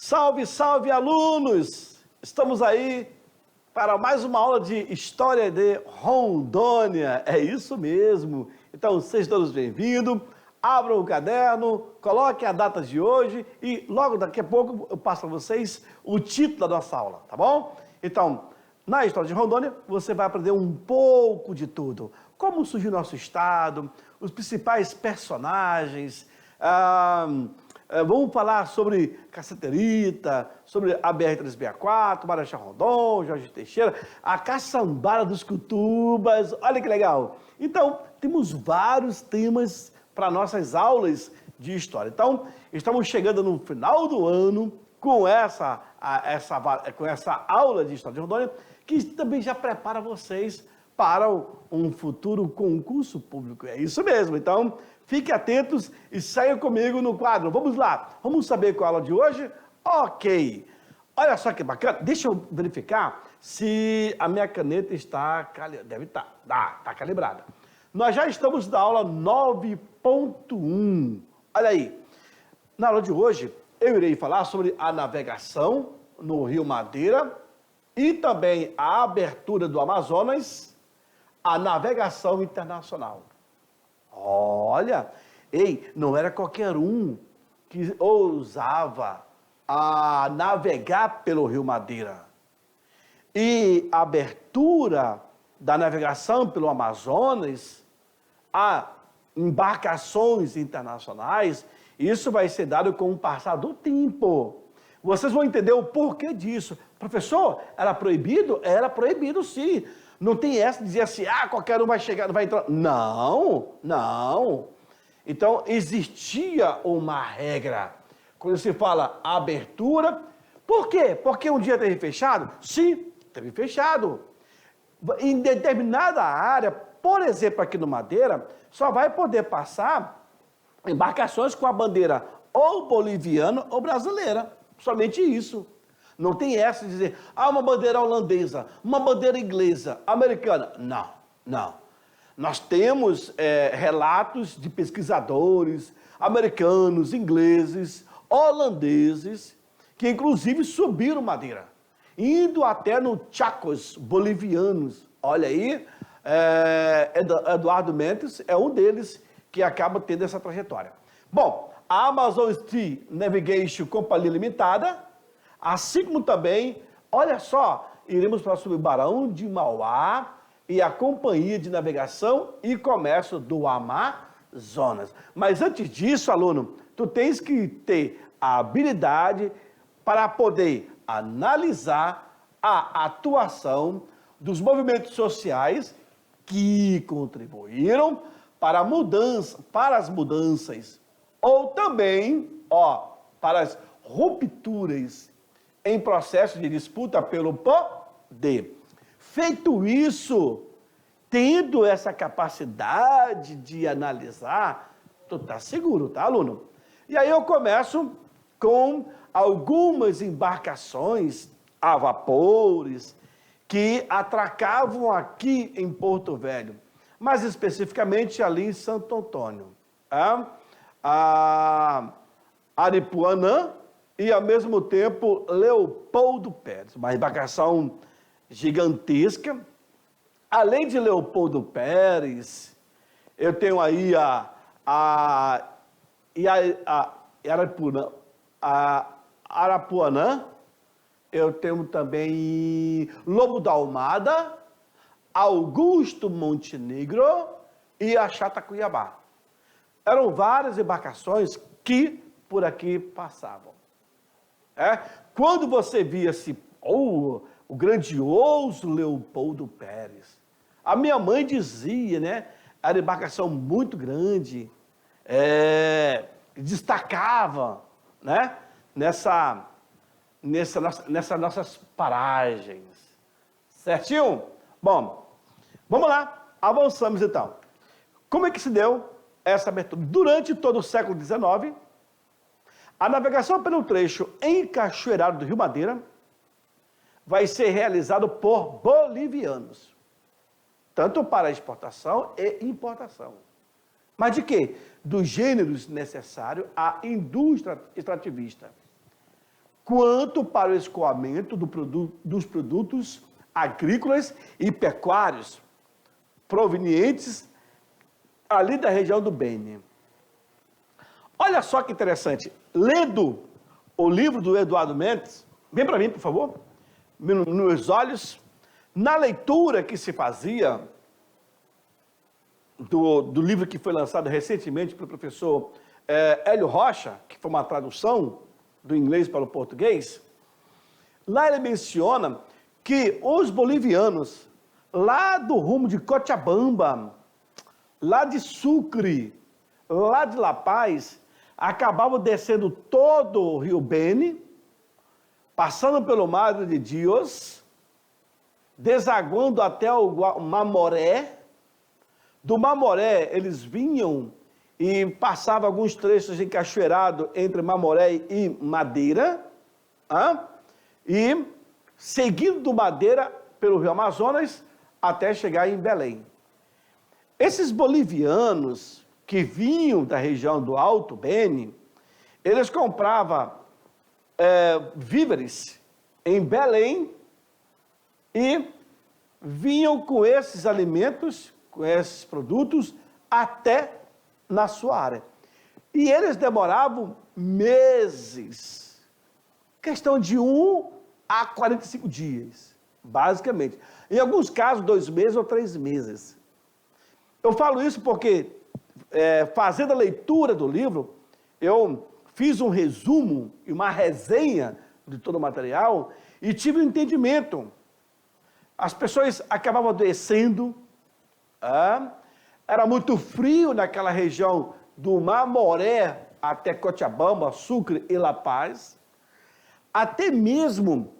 Salve, salve, alunos! Estamos aí para mais uma aula de História de Rondônia. É isso mesmo. Então, sejam todos bem-vindos. Abram o caderno, coloquem a data de hoje e logo daqui a pouco eu passo para vocês o título da nossa aula, tá bom? Então, na História de Rondônia, você vai aprender um pouco de tudo. Como surgiu o nosso estado, os principais personagens, vamos falar sobre Caceterita, sobre a BR-364, Marechal Rondon, Jorge Teixeira, a Caçambara dos Cutubas, olha que legal. Então, temos vários temas para nossas aulas de história. Então, estamos chegando no final do ano com essa aula de História de Rondônia, que também já prepara vocês para um futuro concurso público. É isso mesmo. Então, fiquem atentos e saiam comigo no quadro. Vamos lá. Vamos saber qual é a aula de hoje? Ok. Olha só que bacana. Deixa eu verificar se a minha caneta está... Deve estar. Está calibrada. Nós já estamos na aula 9.1. Olha aí. Na aula de hoje, eu irei falar sobre a navegação no Rio Madeira e também a abertura do Amazonas, a navegação internacional. Olha, não era qualquer um que ousava a navegar pelo Rio Madeira. E a abertura da navegação pelo Amazonas a embarcações internacionais, isso vai ser dado com o passar do tempo. Vocês vão entender o porquê disso. Professor, era proibido? Era proibido, sim. Não tem essa de dizer assim, qualquer um vai chegar, vai entrar. Não. Então, existia uma regra. Quando se fala abertura, por quê? Porque um dia teve fechado? Sim, teve fechado. Em determinada área, por exemplo, aqui no Madeira, só vai poder passar embarcações com a bandeira ou boliviana ou brasileira. Somente isso. Não tem essa de dizer, uma bandeira holandesa, uma bandeira inglesa, americana. Não. Nós temos relatos de pesquisadores americanos, ingleses, holandeses, que inclusive subiram Madeira, indo até no Chacos bolivianos. Olha aí, Eduardo Mendes é um deles que acaba tendo essa trajetória. Bom, a Amazon Sea Navigation Companhia Limitada, assim como também, olha só, iremos falar sobre o Barão de Mauá e a Companhia de Navegação e Comércio do Amazonas. Mas antes disso, aluno, tu tens que ter a habilidade para poder analisar a atuação dos movimentos sociais que contribuíram para as mudanças ou também, para as rupturas em processo de disputa pelo poder. Feito isso, tendo essa capacidade de analisar, tu tá seguro, tá, aluno? E aí eu começo com algumas embarcações a vapores que atracavam aqui em Porto Velho, mais especificamente ali em Santo Antônio. A Aripuanã e, ao mesmo tempo, Leopoldo Pérez, uma embarcação gigantesca. Além de Leopoldo Pérez, eu tenho aí Arapuanã, eu tenho também Lobo da Almada, Augusto Montenegro e a Chata Cuiabá. Eram várias embarcações que por aqui passavam. Quando você via-se o grandioso Leopoldo Pérez, a minha mãe dizia, né? Era embarcação muito grande, destacava, né? Nessas nossas paragens. Certinho? Bom, vamos lá, avançamos então. Como é que se deu essa abertura? Durante todo o século XIX, a navegação pelo trecho encachoeirado do Rio Madeira vai ser realizada por bolivianos, tanto para exportação e importação. Mas de quê? Dos gêneros necessários à indústria extrativista. quanto para o escoamento dos produtos agrícolas e pecuários provenientes ali da região do Beni. Olha só que interessante, lendo o livro do Eduardo Mendes, vem para mim, por favor, nos olhos, na leitura que se fazia do livro que foi lançado recentemente pelo professor Hélio Rocha, que foi uma tradução do inglês para o português, lá ele menciona que os bolivianos, lá do rumo de Cochabamba, lá de Sucre, lá de La Paz, acabavam descendo todo o rio Beni, passando pelo Madre de Dios, desaguando até o Mamoré. Do Mamoré, eles vinham e passavam alguns trechos encachoeirados entre Mamoré e Madeira, e seguindo do Madeira pelo rio Amazonas até chegar em Belém. Esses bolivianos que vinham da região do Alto Beni, eles compravam víveres em Belém e vinham com esses alimentos, com esses produtos, até na sua área. E eles demoravam meses, questão de 1 a 45 dias, basicamente. Em alguns casos, 2 meses ou 3 meses. Eu falo isso porque, fazendo a leitura do livro, eu fiz um resumo e uma resenha de todo o material e tive um entendimento. As pessoas acabavam adoecendo, era muito frio naquela região do Mamoré até Cochabamba, Sucre e La Paz. Até mesmo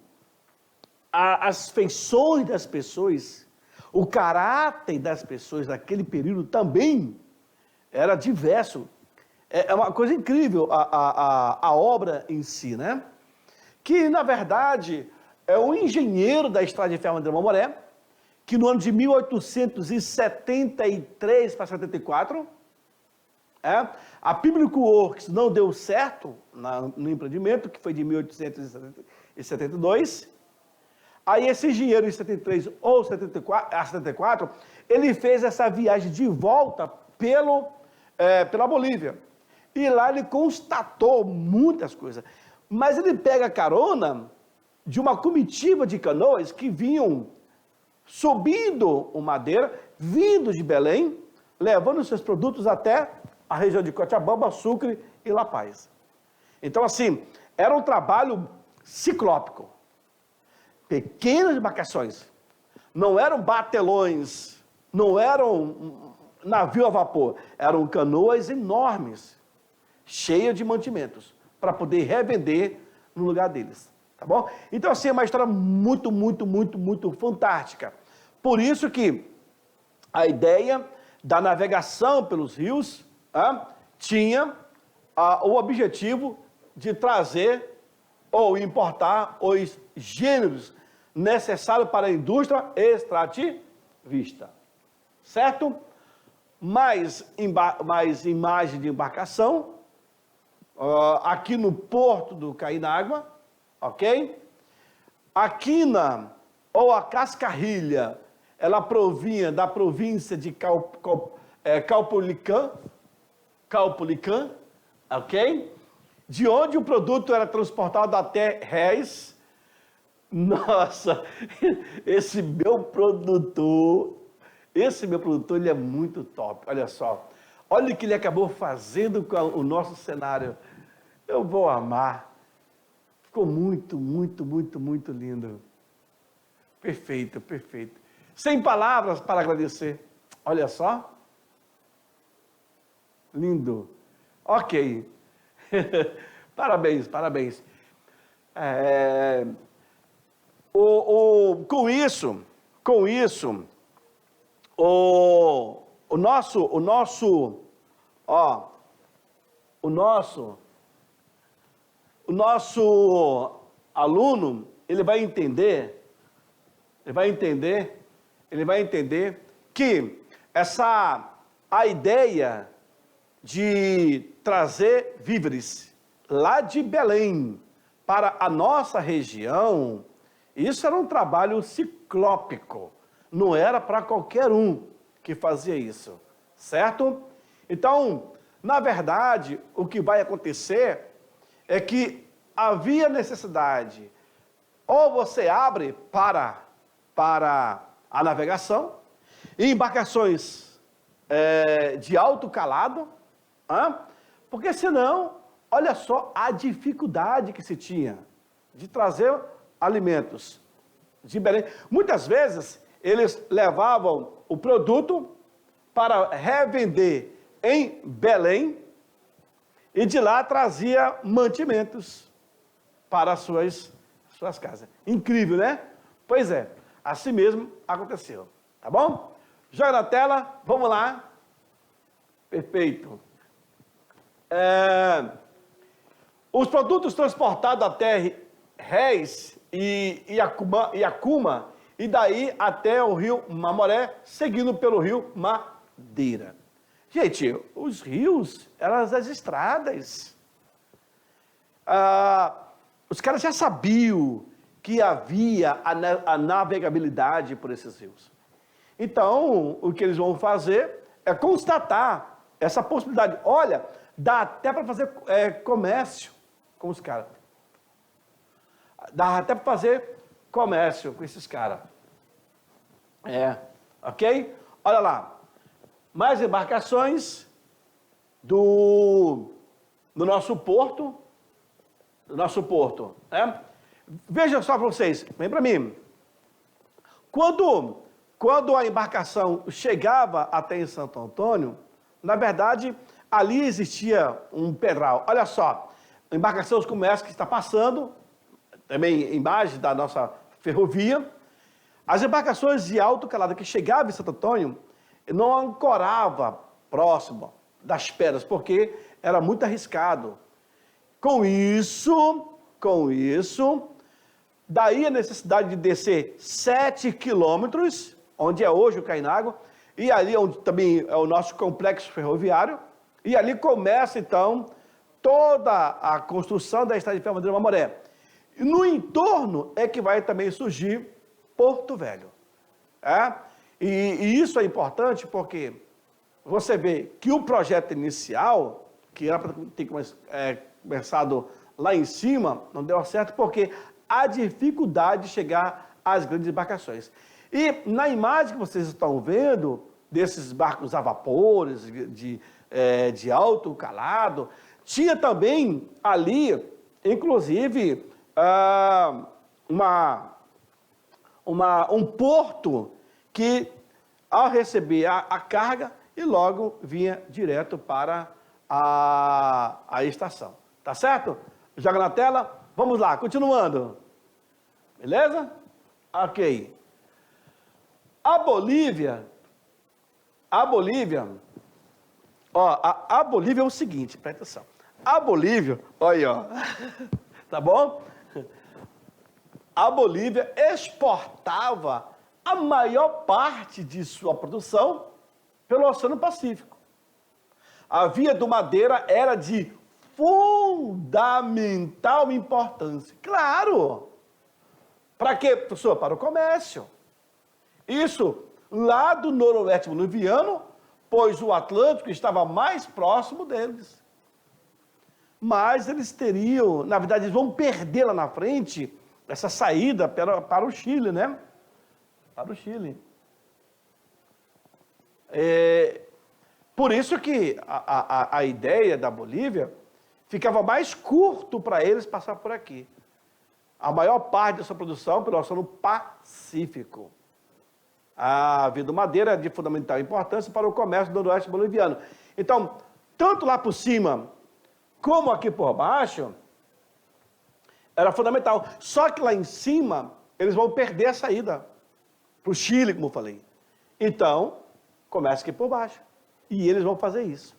as feições das pessoas, o caráter das pessoas naquele período também era diverso. É uma coisa incrível a obra em si, né? Que, na verdade, é um engenheiro da Estrada de Ferro André Mamoré, que no ano de 1873 para 74, a Público Works não deu certo no empreendimento, que foi de 1872. Aí esse engenheiro em 73 ou 74, ele fez essa viagem de volta pela Bolívia. E lá ele constatou muitas coisas. Mas ele pega carona de uma comitiva de canoas que vinham subindo o Madeira, vindo de Belém, levando seus produtos até a região de Cochabamba, Sucre e La Paz. Então, assim, era um trabalho ciclópico. Pequenas embarcações, não eram batelões, não eram navio a vapor, eram canoas enormes, cheias de mantimentos, para poder revender no lugar deles, tá bom? Então, assim, é uma história muito, muito, muito, muito fantástica. Por isso que a ideia da navegação pelos rios tinha o objetivo de trazer ou importar os gêneros necessários para a indústria extrativista, certo? Mais imagem de embarcação, aqui no porto do Caínágua, ok? A quina ou a cascarrilha, ela provinha da província de Calpulicã, ok? De onde o produto era transportado até Réis. Nossa, esse meu produtor, ele é muito top, olha só. Olha o que ele acabou fazendo com o nosso cenário. Eu vou amar. Ficou muito, muito, muito, muito lindo. Perfeito, perfeito. Sem palavras para agradecer. Olha só. Lindo. Ok. Parabéns, parabéns. Com isso, o nosso aluno, ele vai entender que a ideia de trazer víveres lá de Belém para a nossa região, isso era um trabalho ciclópico. Não era para qualquer um que fazia isso, certo? Então, na verdade, o que vai acontecer é que havia necessidade, ou você abre para a navegação, e embarcações de alto calado, porque senão, olha só a dificuldade que se tinha de trazer alimentos de Belém. Muitas vezes, eles levavam o produto para revender em Belém e de lá trazia mantimentos para as suas casas. Incrível, né? Pois é, assim mesmo aconteceu, tá bom? Joga na tela, vamos lá. Perfeito. Os produtos transportados até Réis e Acuma, e daí até o rio Mamoré, seguindo pelo rio Madeira. Gente, os rios eram as estradas. Os caras já sabiam que havia a navegabilidade por esses rios. Então, o que eles vão fazer é constatar essa possibilidade. Olha, dá até para fazer comércio com os caras. Dá até para fazer comércio com esses caras. Ok? Olha lá. Mais embarcações do nosso porto. Veja só para vocês, vem para mim. Quando a embarcação chegava até em Santo Antônio, na verdade, ali existia um pedral. Olha só, a embarcação dos comércios que está passando, também embaixo da nossa ferrovia, as embarcações de alto calado que chegavam em Santo Antônio, não ancorava próximo das pedras, porque era muito arriscado. Com isso, daí a necessidade de descer 7 quilômetros, onde é hoje o Cainago, e ali onde também é o nosso complexo ferroviário, e ali começa, então, toda a construção da estrada de ferro Madeira Mamoré. E no entorno é que vai também surgir Porto Velho. E isso é importante porque você vê que o projeto inicial, que era para ter começado lá em cima, não deu certo porque a dificuldade de chegar às grandes embarcações. E na imagem que vocês estão vendo, desses barcos a vapores, de alto calado, tinha também ali, inclusive, um porto que, ao receber a carga, e logo vinha direto para a estação. Tá certo? Joga na tela. Vamos lá, continuando. Beleza? Ok. A Bolívia, a Bolívia é o seguinte, presta atenção. A Bolívia, olha aí, ó, tá bom? A Bolívia exportava a maior parte de sua produção pelo Oceano Pacífico. A via do Madeira era de fundamental importância. Claro! Para quê, professor? Para o comércio. Isso lá do noroeste boliviano, pois o Atlântico estava mais próximo deles. Mas eles teriam, na verdade, eles vão perder lá na frente essa saída para o Chile, né? Para o Chile. Por isso que a ideia da Bolívia ficava mais curto para eles passar por aqui. A maior parte da sua produção pelo Oceano Pacífico. A via do Madeira é de fundamental importância para o comércio do noroeste boliviano. Então, tanto lá por cima como aqui por baixo, era fundamental. Só que lá em cima, eles vão perder a saída para o Chile, como eu falei. Então, começa aqui por baixo. E eles vão fazer isso.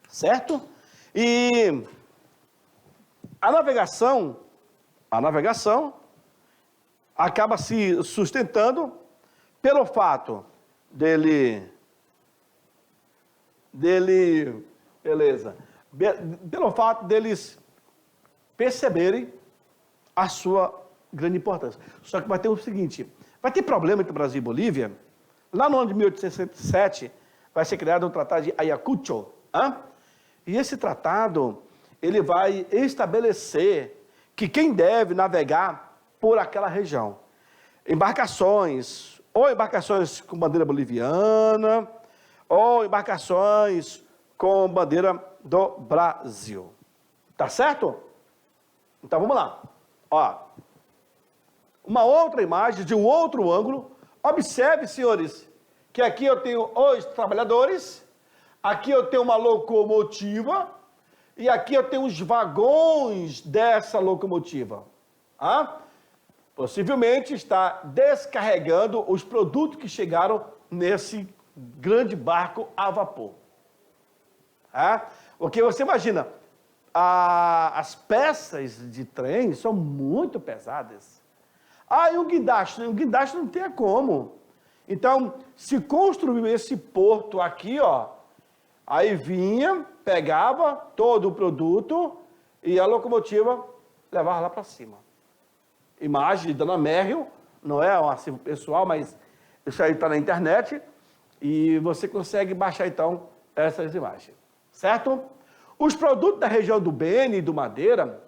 Certo? E a navegação acaba se sustentando pelo fato pelo fato deles perceberem a sua grande importância. Só que vai ter o seguinte, vai ter problema entre o Brasil e Bolívia. Lá no ano de 1867, vai ser criado um tratado de Ayacucho. E esse tratado, ele vai estabelecer que quem deve navegar por aquela região. Embarcações, ou embarcações com bandeira boliviana, ou embarcações com bandeira do Brasil. Tá certo? Então vamos lá. Ó, uma outra imagem de um outro ângulo. Observe, senhores, que aqui eu tenho os trabalhadores, aqui eu tenho uma locomotiva e aqui eu tenho os vagões dessa locomotiva. Possivelmente está descarregando os produtos que chegaram nesse grande barco a vapor. Porque você imagina, as peças de trem são muito pesadas. E o guindaste? O guindaste não tem como. Então, se construiu esse porto aqui, ó, aí vinha, pegava todo o produto e a locomotiva levava lá para cima. Imagem de Dona Merrill, não é um arquivo pessoal, mas isso aí está na internet e você consegue baixar, então, essas imagens. Certo? Os produtos da região do Beni e do Madeira,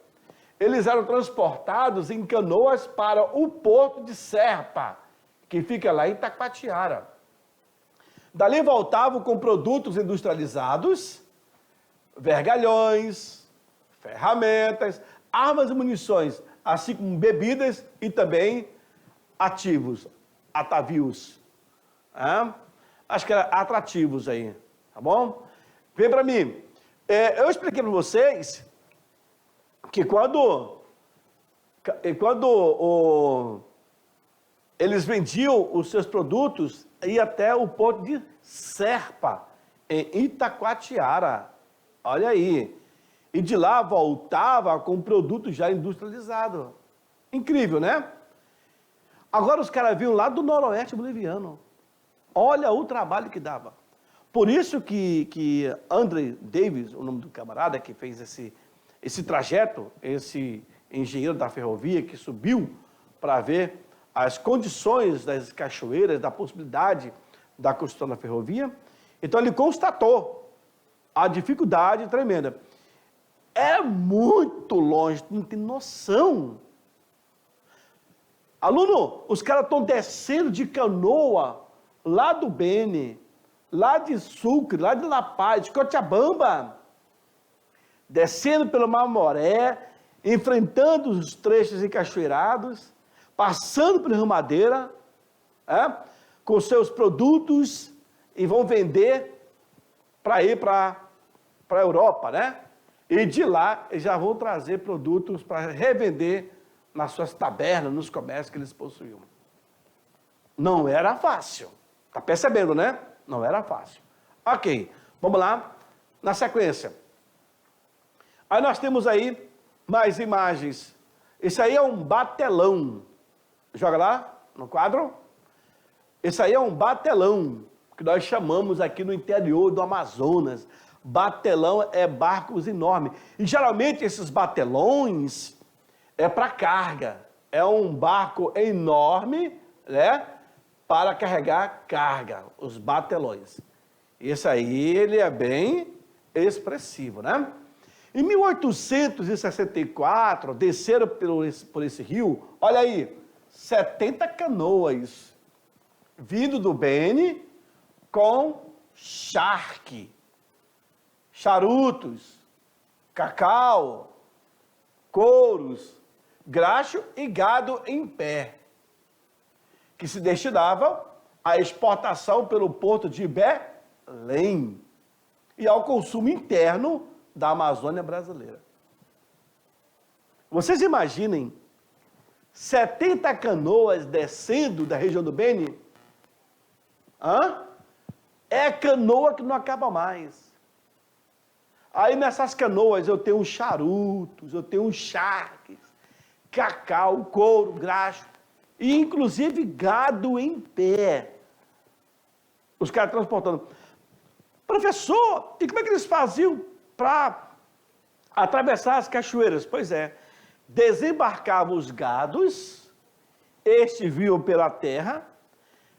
eles eram transportados em canoas para o porto de Serpa, que fica lá em Itacoatiara. Dali voltavam com produtos industrializados, vergalhões, ferramentas, armas e munições, assim como bebidas e também ativos, atavios. Acho que era atrativos aí, tá bom? Vem para mim. Eu expliquei para vocês que quando eles vendiam os seus produtos, ia até o porto de Serpa, em Itacoatiara. Olha aí. E de lá voltava com produto já industrializado. Incrível, né? Agora os caras vinham lá do noroeste boliviano. Olha o trabalho que dava. Por isso que André Davis, o nome do camarada que fez esse trajeto, esse engenheiro da ferrovia que subiu para ver as condições das cachoeiras, da possibilidade da construção da ferrovia, então ele constatou a dificuldade tremenda. É muito longe, não tem noção. Aluno, os caras estão descendo de canoa lá do Beni, lá de Sucre, lá de La Paz, de Cochabamba, descendo pelo Mar Moré, enfrentando os trechos encachoeirados, passando pelo Rio Madeira, com seus produtos, e vão vender para ir para a Europa, né? E de lá, eles já vão trazer produtos para revender nas suas tabernas, nos comércios que eles possuíam. Não era fácil. Está percebendo, né? Não era fácil. Ok, vamos lá, na sequência. Aí nós temos aí mais imagens. Esse aí é um batelão. Joga lá, no quadro. Esse aí é um batelão, que nós chamamos aqui no interior do Amazonas. Batelão é barcos enormes. E geralmente esses batelões é para carga. É um barco enorme, né? Para carregar carga, os batelões. Esse aí, ele é bem expressivo, né? Em 1864, desceram por esse rio, olha aí, 70 canoas, vindo do Beni com charque, charutos, cacau, couros, graxo e gado em pé, que se destinava à exportação pelo porto de Belém e ao consumo interno da Amazônia brasileira. Vocês imaginem 70 canoas descendo da região do Beni? É canoa que não acaba mais. Aí nessas canoas eu tenho charutos, eu tenho charques, cacau, couro, graxo, e inclusive gado em pé. Os caras transportando. Professor, e como é que eles faziam para atravessar as cachoeiras? Pois é, desembarcava os gados, estes vinham pela terra,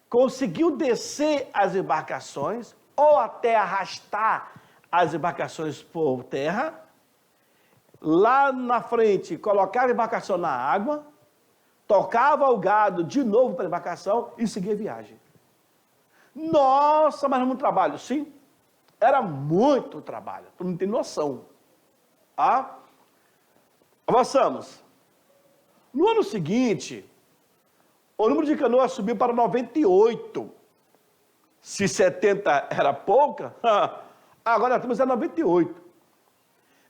conseguiu descer as embarcações, ou até arrastar as embarcações por terra, lá na frente colocava a embarcação na água, tocava o gado de novo para a embarcação e seguia a viagem. Nossa, mas era muito trabalho. Sim, era muito trabalho. Tu não tem noção. Ah? Avançamos. No ano seguinte, o número de canoas subiu para 98. Se 70 era pouca, agora temos 98.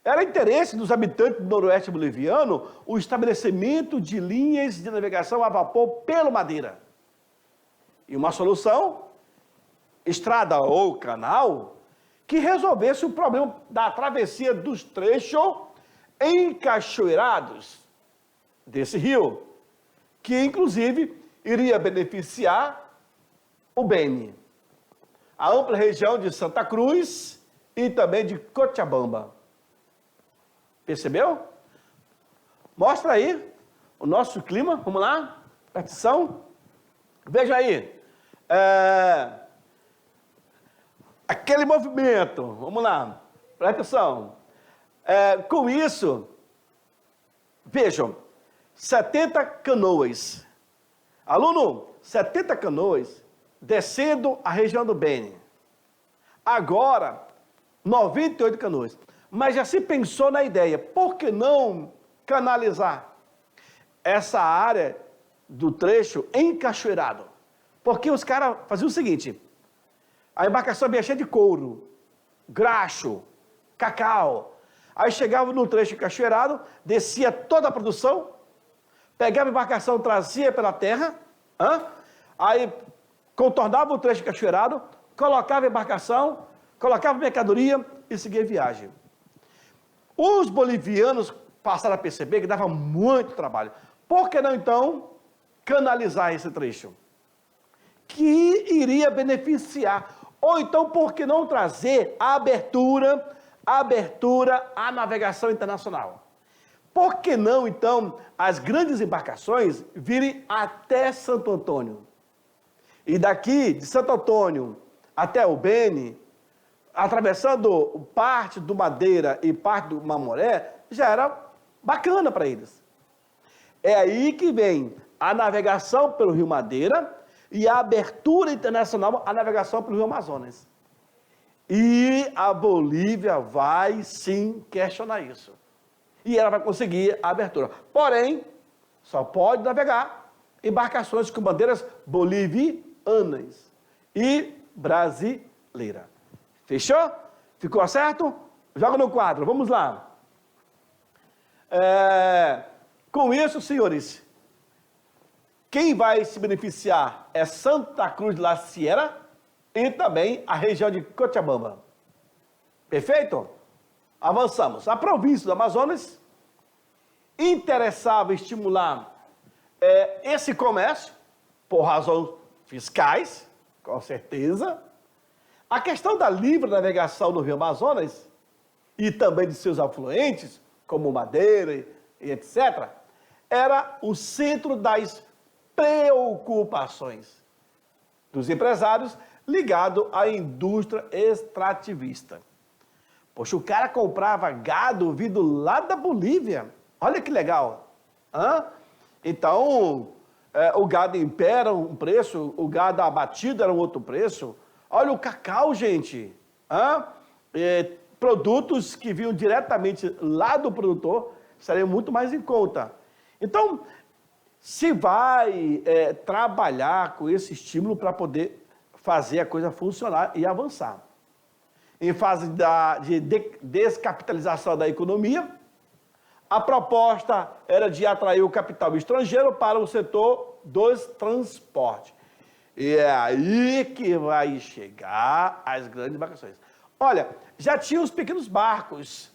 Era interesse dos habitantes do noroeste boliviano o estabelecimento de linhas de navegação a vapor pelo Madeira. E uma solução, estrada ou canal, que resolvesse o problema da travessia dos trechos encachoeirados desse rio, que inclusive iria beneficiar o Beni, a ampla região de Santa Cruz e também de Cochabamba. Percebeu? Mostra aí o nosso clima, vamos lá, atenção. Veja aí, aquele movimento, vamos lá, presta atenção. Com isso, vejam, 70 canoas. Aluno, 70 canoas descendo a região do Beni. Agora, 98 canoas. Mas já se pensou na ideia, por que não canalizar essa área do trecho encachoeirado? Porque os caras faziam o seguinte, a embarcação vinha cheia de couro, graxo, cacau. Aí chegava no trecho encachoeirado, descia toda a produção, pegava a embarcação, trazia pela terra, aí contornava o trecho encachoeirado, colocava a embarcação, colocava a mercadoria e seguia a viagem. Os bolivianos passaram a perceber que dava muito trabalho. Por que não, então, canalizar esse trecho? Que iria beneficiar. Ou então, por que não trazer a abertura à navegação internacional? Por que não, então, as grandes embarcações virem até Santo Antônio? E daqui, de Santo Antônio até o Beni, atravessando parte do Madeira e parte do Mamoré, já era bacana para eles. É aí que vem a navegação pelo Rio Madeira e a abertura internacional, a navegação pelo Rio Amazonas. E a Bolívia vai sim questionar isso. E ela vai conseguir a abertura. Porém, só pode navegar embarcações com bandeiras bolivianas e brasileira. Fechou? Ficou certo? Joga no quadro, vamos lá. Com isso, senhores, quem vai se beneficiar é Santa Cruz de la Sierra e também a região de Cochabamba. Perfeito? Avançamos. A província do Amazonas interessava estimular esse comércio por razões fiscais, com certeza. A questão da livre navegação no Rio Amazonas e também de seus afluentes, como Madeira e etc., era o centro das preocupações dos empresários ligados à indústria extrativista. Poxa, o cara comprava gado vindo lá da Bolívia. Olha que legal. Então, o gado em pé era um preço, o gado abatido era um outro preço. Olha o cacau, gente. Produtos que vinham diretamente lá do produtor seriam muito mais em conta. Então, se vai trabalhar com esse estímulo para poder fazer a coisa funcionar e avançar. Em fase de descapitalização da economia, a proposta era de atrair o capital estrangeiro para o setor dos transportes. E é aí que vai chegar as grandes embarcações. Olha, já tinha os pequenos barcos,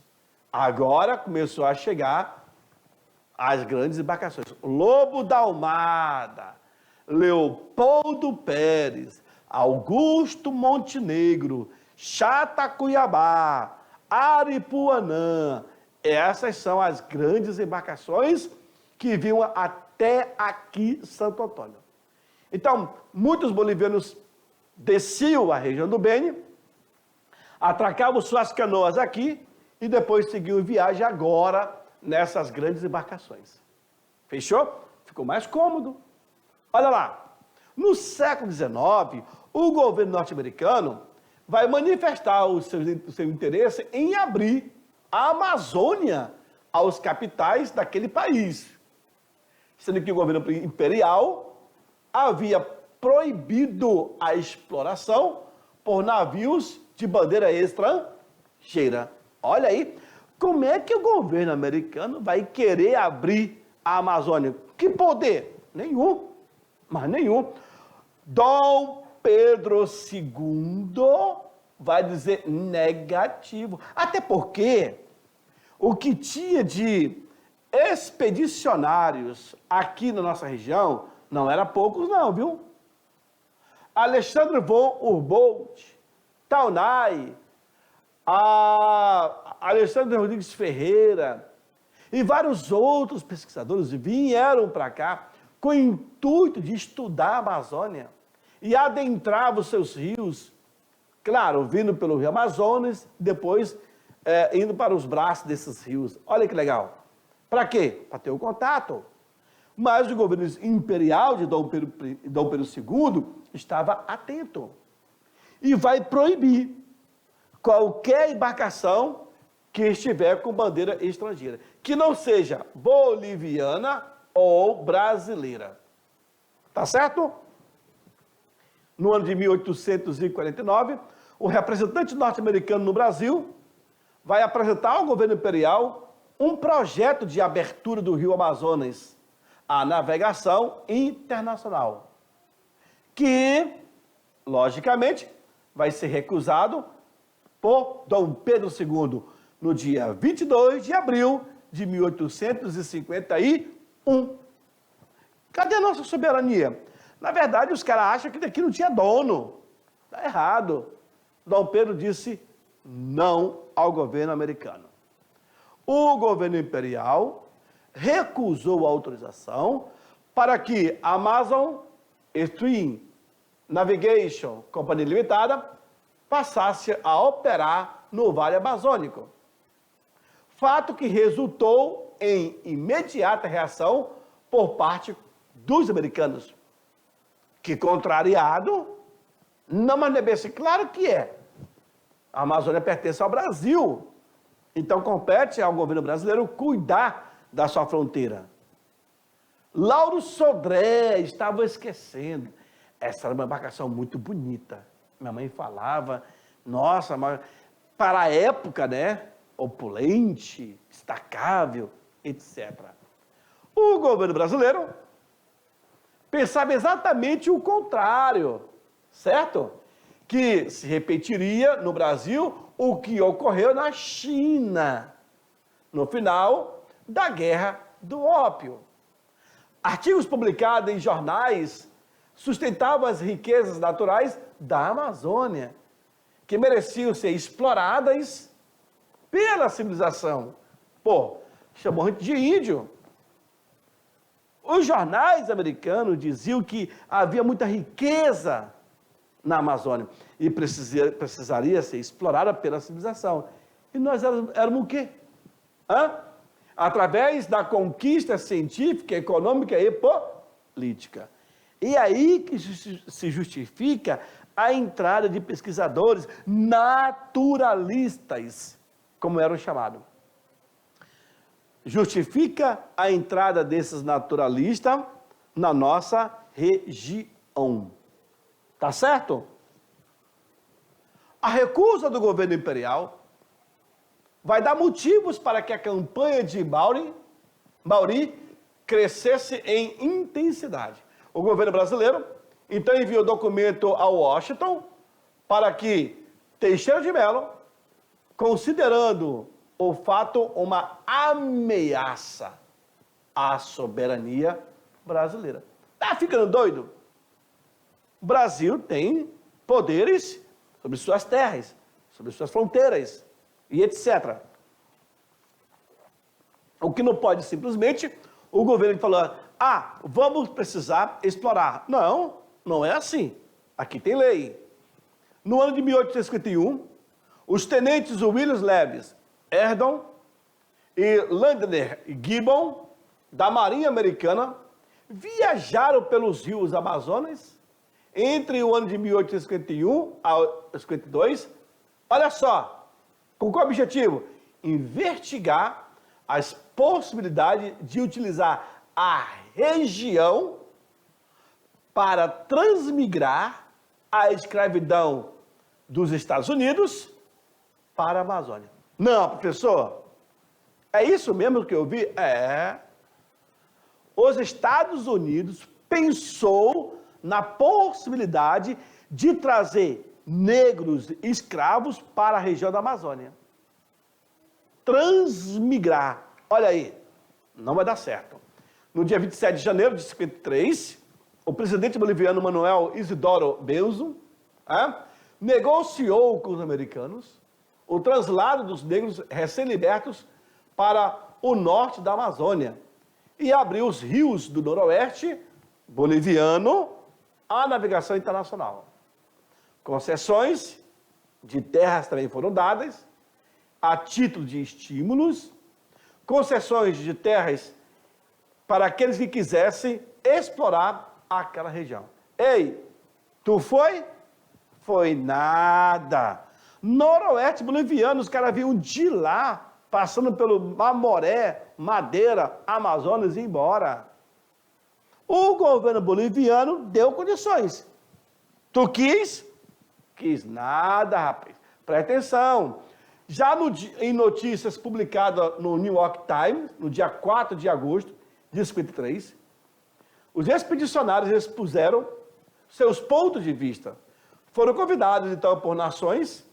agora começou a chegar as grandes embarcações. Lobo da Almada, Leopoldo Pérez, Augusto Montenegro, Chata Cuiabá, Aripuanã, Essas são as grandes embarcações que vinham até aqui Santo Antônio. Então, muitos bolivianos desciam a região do Beni, atracavam suas canoas aqui e depois seguiam viagem agora nessas grandes embarcações. Fechou? Ficou mais cômodo. Olha lá, no século XIX, o governo norte-americano vai manifestar o seu interesse em abrir a Amazônia aos capitais daquele país, sendo que o governo imperial havia proibido a exploração por navios de bandeira estrangeira. Olha aí, como é que o governo americano vai querer abrir a Amazônia? Que poder? Nenhum, mas nenhum. Dom Pedro II vai dizer negativo. Até porque o que tinha de expedicionários aqui na nossa região não era poucos não, viu? Alexandre von Humboldt, Taunay, Alexandre Rodrigues Ferreira e vários outros pesquisadores vieram para cá com o intuito de estudar a Amazônia e adentrar os seus rios, claro, vindo pelo Rio Amazonas, depois indo para os braços desses rios. Olha que legal. Para quê? Para ter o contato. Mas o governo imperial de Dom Pedro II estava atento e vai proibir qualquer embarcação que estiver com bandeira estrangeira, que não seja boliviana ou brasileira. Tá certo? No ano de 1849, o representante norte-americano no Brasil vai apresentar ao governo imperial um projeto de abertura do rio Amazonas à navegação internacional, que, logicamente, vai ser recusado por Dom Pedro II no dia 22 de abril de 1851. Cadê a nossa soberania? Na verdade, os caras acham que daqui não tinha dono. Está errado. Dom Pedro disse não ao governo americano. O governo imperial recusou a autorização para que a Amazon Stream Navigation Company Limitada passasse a operar no Vale Amazônico. Fato que resultou em imediata reação por parte dos americanos, que, contrariado, não, mas não é bem assim, claro que é. A Amazônia pertence ao Brasil, então compete ao governo brasileiro cuidar da sua fronteira. Lauro Sodré estava esquecendo. Essa era uma embarcação muito bonita. Minha mãe falava, nossa, mas para a época, né? Opulente, destacável, etc. O governo brasileiro pensava exatamente o contrário, certo? Que se repetiria no Brasil o que ocorreu na China, no final da Guerra do Ópio. Artigos publicados em jornais sustentavam as riquezas naturais da Amazônia, que mereciam ser exploradas pela civilização. Pô, chamou a gente de índio. Os jornais americanos diziam que havia muita riqueza na Amazônia e precisaria ser explorada pela civilização. E nós éramos o quê? Através da conquista científica, econômica e política. E aí que se justifica a entrada de pesquisadores naturalistas, como eram chamados. Justifica a entrada desses naturalistas na nossa região. Tá certo? A recusa do governo imperial vai dar motivos para que a campanha de Mauri crescesse em intensidade. O governo brasileiro, então, enviou documento a Washington para que Teixeira de Mello, considerando o fato uma ameaça à soberania brasileira. Tá ficando doido? O Brasil tem poderes sobre suas terras, sobre suas fronteiras e etc. O que não pode simplesmente o governo falar, vamos precisar explorar. Não, não é assim. Aqui tem lei. No ano de 1851, os tenentes William Levis Erdon e Landner Gibbon, da Marinha Americana, viajaram pelos rios Amazonas entre o ano de 1851 a 52. Olha só, com qual objetivo? Investigar as possibilidades de utilizar a região para transmigrar a escravidão dos Estados Unidos para a Amazônia. Não, professor, é isso mesmo que eu vi? É. Os Estados Unidos pensou na possibilidade de trazer negros escravos para a região da Amazônia. Transmigrar. Olha aí, não vai dar certo. No dia 27 de janeiro de 53, o presidente boliviano Manuel Isidoro Belzo negociou com os americanos o traslado dos negros recém-libertos para o norte da Amazônia e abriu os rios do noroeste boliviano à navegação internacional. Concessões de terras também foram dadas, a título de estímulos, concessões de terras para aqueles que quisessem explorar aquela região. Ei, tu foi? Foi nada. Noroeste boliviano, os caras vinham de lá, passando pelo Mamoré, Madeira, Amazonas e embora. O governo boliviano deu condições. Tu quis? Quis nada, rapaz. Presta atenção. Já em notícias publicadas no New York Times, no dia 4 de agosto de 53, os expedicionários expuseram seus pontos de vista. Foram convidados, então, por nações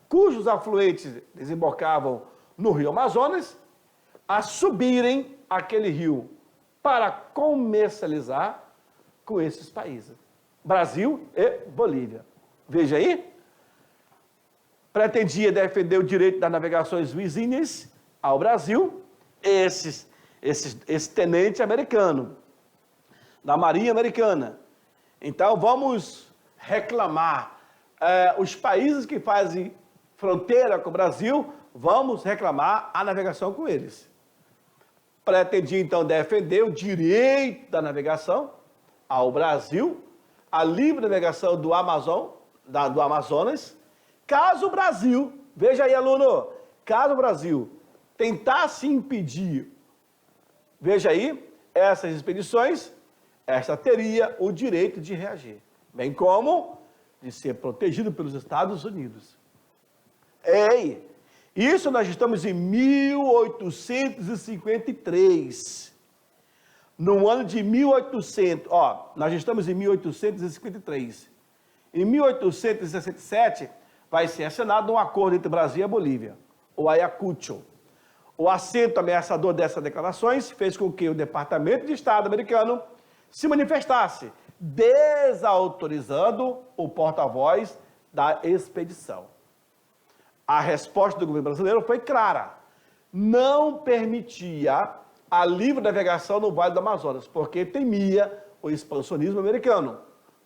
cujos afluentes desembocavam no rio Amazonas a subirem aquele rio para comercializar com esses países, Brasil e Bolívia. Veja aí, pretendia defender o direito das navegações vizinhas ao Brasil, esse tenente americano, da Marinha Americana. Então, vamos reclamar. Os países que fazem fronteira com o Brasil, vamos reclamar a navegação com eles. Pretendia, então, defender o direito da navegação ao Brasil, a livre navegação do Amazonas, caso o Brasil, veja aí, aluno, caso o Brasil tentasse impedir, veja aí, essas expedições, esta teria o direito de reagir, bem como de ser protegido pelos Estados Unidos. Ei, isso nós estamos em 1853. No ano de 1800, nós estamos em 1853. Em 1867, vai ser assinado um acordo entre Brasil e a Bolívia, o Ayacucho. O acento ameaçador dessas declarações fez com que o Departamento de Estado americano se manifestasse, desautorizando o porta-voz da expedição. A resposta do governo brasileiro foi clara. Não permitia a livre navegação no Vale do Amazonas, porque temia o expansionismo americano.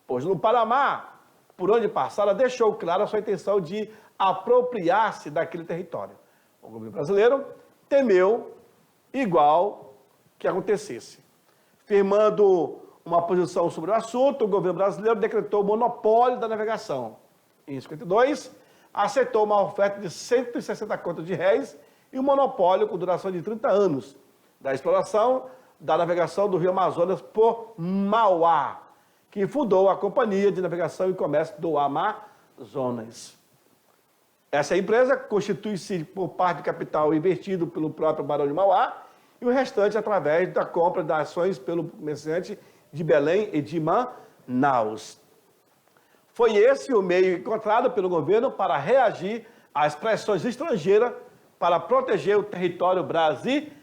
Pois no Panamá, por onde passara, deixou clara a sua intenção de apropriar-se daquele território. O governo brasileiro temeu igual que acontecesse. Firmando uma posição sobre o assunto, o governo brasileiro decretou o monopólio da navegação. Em 52, aceitou uma oferta de 160 contos de réis e um monopólio com duração de 30 anos da exploração da navegação do rio Amazonas por Mauá, que fundou a Companhia de Navegação e Comércio do Amazonas. Essa empresa constitui-se por parte de capital investido pelo próprio Barão de Mauá e o restante através da compra de ações pelo comerciante de Belém e de Manaus. Foi esse o meio encontrado pelo governo para reagir às pressões estrangeiras para proteger o território brasileiro.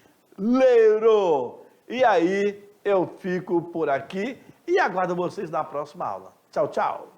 E aí eu fico por aqui e aguardo vocês na próxima aula. Tchau, tchau.